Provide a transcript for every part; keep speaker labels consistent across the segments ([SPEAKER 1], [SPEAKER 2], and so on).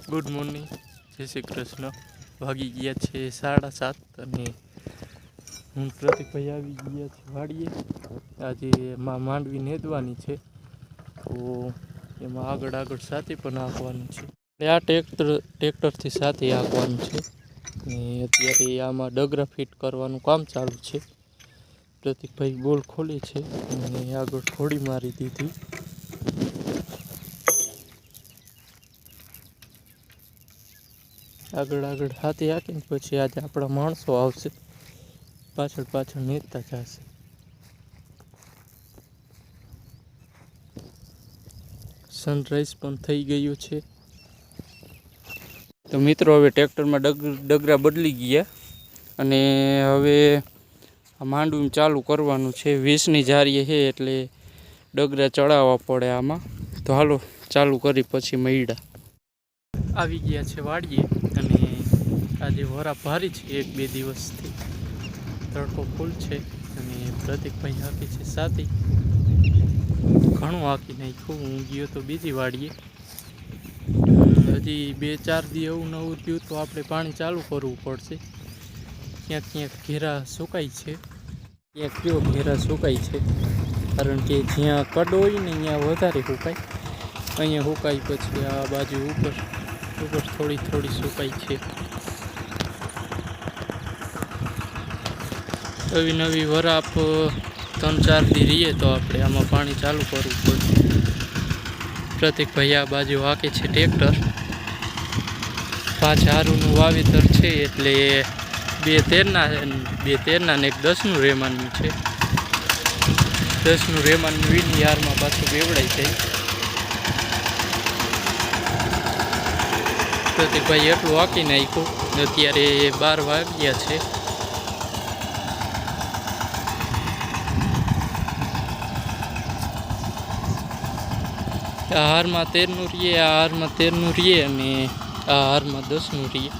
[SPEAKER 1] Good morning, જય શ્રી કૃષ્ણ. વાગી ગયા છે 7:30 અને હું પ્રતિકભાઈ આવી ગયા છે વાડીએ. આજે માંડવી નેદવાની છે, તો એમાં આગળ સાથી પણ હાંકવાનું છે. આ ટ્રેક્ટરથી સાથી હાંકવાનું છે ને અત્યારે આમાં ડગરા ફિટ કરવાનું કામ ચાલુ છે. પ્રતિકભાઈ બોલ ખોલે છે અને આગળ થોડી મારી દીધી. આગળ હાથી હાકીને પછી આજે આપણા માણસો આવશે, પાછળ નેતા જશે. સનરાઈઝ પણ થઈ ગયું છે. તો મિત્રો, હવે ટ્રેક્ટરમાં ડગરા બદલી ગયા અને હવે માંડવું ચાલુ કરવાનું છે. 20ની જારીએ છે એટલે ડગરા ચડાવવા પડે આમાં. તો હાલો ચાલુ કરી પછી મૈડા આવી ગયા છે વાડીએ. અને આજે વરા ભારી છે, 1-2 દિવસથી તડકો ફૂલ છે. અને પ્રતિકભાઈ હાકી છે સાથી, ઘણું હાકી નાખ્યું. હું ગયો તો બીજી વાડીએ. હજી 2-4 દી એવું નવું થયું તો આપણે પાણી ચાલુ કરવું પડશે. ક્યાંક ઘેરા સુકાય છે, ક્યાંક ઘેરા સુકાય છે, કારણ કે જ્યાં કડ હોય ને ત્યાં વધારે સુકાય. અહીંયા સુકાય પછી આ બાજુ ઉપર થોડી સુકાય છે. નવી વરાપ 3-4 દી રહીએ તો આપણે આમાં પાણી ચાલુ કરવું પડે. પ્રતિકભાઈ આ બાજુ હાકે છે ટ્રેક્ટર. 5 હારુનું વાવેતર છે એટલે 2 13ના ને 1 10નું રેમાનનું છે. 10નું રેમાનનું વીની યારમાં પાછું બેવડાઈ જાય. પ્રતિકભાઈ એટલું હાકી નાખ્યું. અત્યારે 12 વાગ્યા છે. આ હારમાં 13નું રહીએ, આ હારમાં 13નું રહીએ અને આ હારમાં 10નું રહીએ.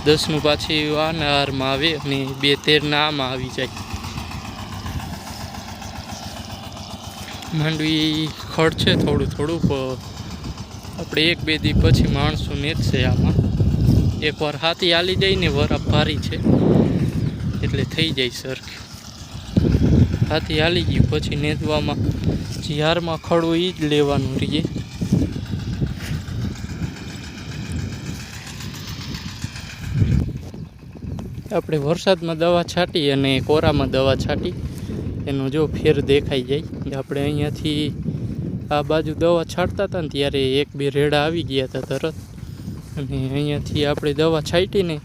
[SPEAKER 1] 10નું પાછી આના હારમાં આવે અને 2 13ના આમાં આવી જાય. માંડવી ખડ છે થોડું આપણે 1-2 દી પછી માણસો નેતશે આમાં. એકવાર હાથી હાલી જાય ને, વરાપ ભારી છે એટલે થઈ જાય સરખી. હાથી હાલી ગયું પછી નેદવામાં જીહારમાં ખડું એ જ લેવાનું રહીએ. આપણે વરસાદમાં દવા છાંટી અને કોરામાં દવા છાંટી, એનો જો ફેર દેખાઈ જાય. આપણે અહીંયાથી આ બાજુ દવા છાંટતા હતા ને ત્યારે 1-2 રેડા આવી ગયા હતા તરત. અને અહીંયાથી આપણે દવા છાંટીને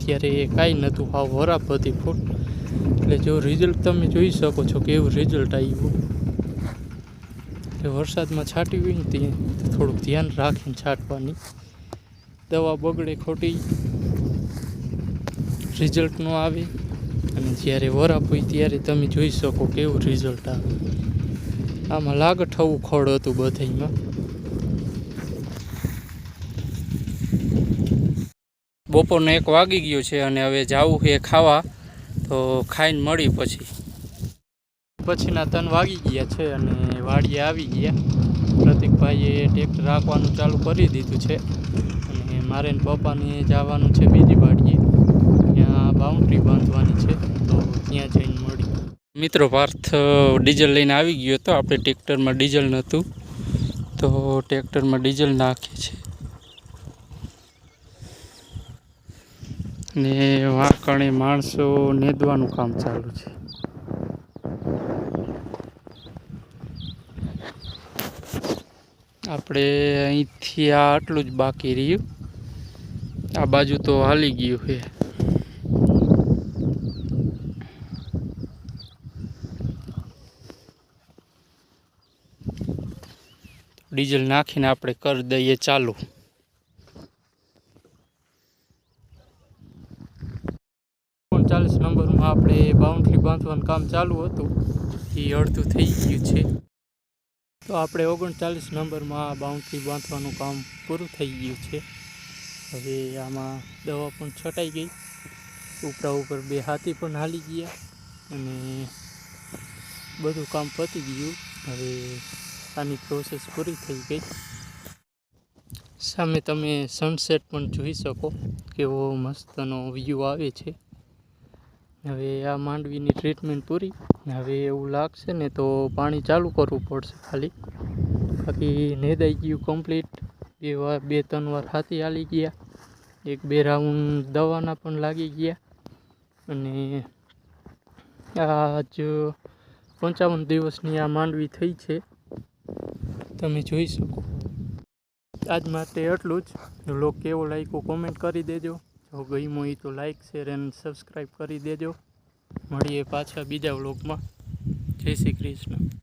[SPEAKER 1] ત્યારે કાંઈ નહોતું, હાવ વરાપ હતી ફૂટ. એટલે જો રિઝલ્ટ તમે જોઈ શકો છો કેવું રિઝલ્ટ આવ્યું. એટલે વરસાદમાં છાંટ્યું હોય ને ત્યાં થોડુંક ધ્યાન રાખીને છાંટવાની. દવા બગડે ખોટી, રિઝલ્ટ ન આવે. અને જ્યારે વરાપ હોય ત્યારે તમે જોઈ શકો કેવું રિઝલ્ટ આવે. આમાં લાગટ થવું ખડ હતું બધામાં. બપોરનો 1 વાગી ગયો છે અને હવે જવું છે ખાવા. તો ખાઈને મળી પછીના 3 વાગી ગયા છે અને વાડીએ આવી ગયા. પ્રતિકભાઈએ ટ્રેક્ટર રાખવાનું ચાલુ કરી દીધું છે અને મારે ને પપ્પાને જવાનું છે બીજી વાડીએ. ત્યાં બાઉન્ડ્રી બાંધવાની છે, તો ત્યાં જઈને મળી. મિત્રો, પાર્થ ડીઝલ લઈને આવી ગયો હતો. આપણે ટ્રેક્ટરમાં ડીઝલ નહોતું તો ટ્રેક્ટરમાં ડીઝલ નાખે છે. ને વાંકણે માણસો નેદવાનું કામ ચાલુ છે. આપણે અહીંથી આટલું જ બાકી રહ્યું. આ બાજુ તો હાલી ગયું છે. ડીઝલ નાખીને આપણે કરી દઈએ ચાલુ. 39 નંબરમાં આપણે બાઉન્ડ્રી બાંધવાનું કામ ચાલુ હતું, એ અડધું થઈ ગયું છે. તો આપણે 39 નંબરમાં બાઉન્ડ્રી બાંધવાનું કામ પૂરું થઈ ગયું છે. હવે આમાં દવા પણ છટાઈ ગઈ. ઉપર 2 હાથી પણ હાલી ગયા અને બધું કામ પતી ગયું. હવે આની પ્રોસેસ પૂરી થઈ ગઈ. સામે તમે સનસેટ પણ જોઈ શકો કેવો મસ્તનો વ્યૂ આવે છે. હવે આ માંડવીની ટ્રીટમેન્ટ પૂરી. હવે એવું લાગશે ને તો પાણી ચાલુ કરવું પડશે ખાલી. બાકી નેદાઈ ગયું કમ્પ્લીટ. 2-3 વાર હાથી હાલી ગયા. 1-2 રાઉન્ડ દવાના પણ લાગી ગયા. અને આજ 55 દિવસની આ માંડવી થઈ છે, તમે જોઈ શકો. આજ માટે એટલું જ. વ્લોગ કેવો લાગ્યો કોમેન્ટ કરી દેજો. જો ગમ્યો હોય તો લાઈક શેર અને સબસ્ક્રાઈબ કરી દેજો. મળીએ પાછા બીજા વ્લોગમાં. જય શ્રી કૃષ્ણ.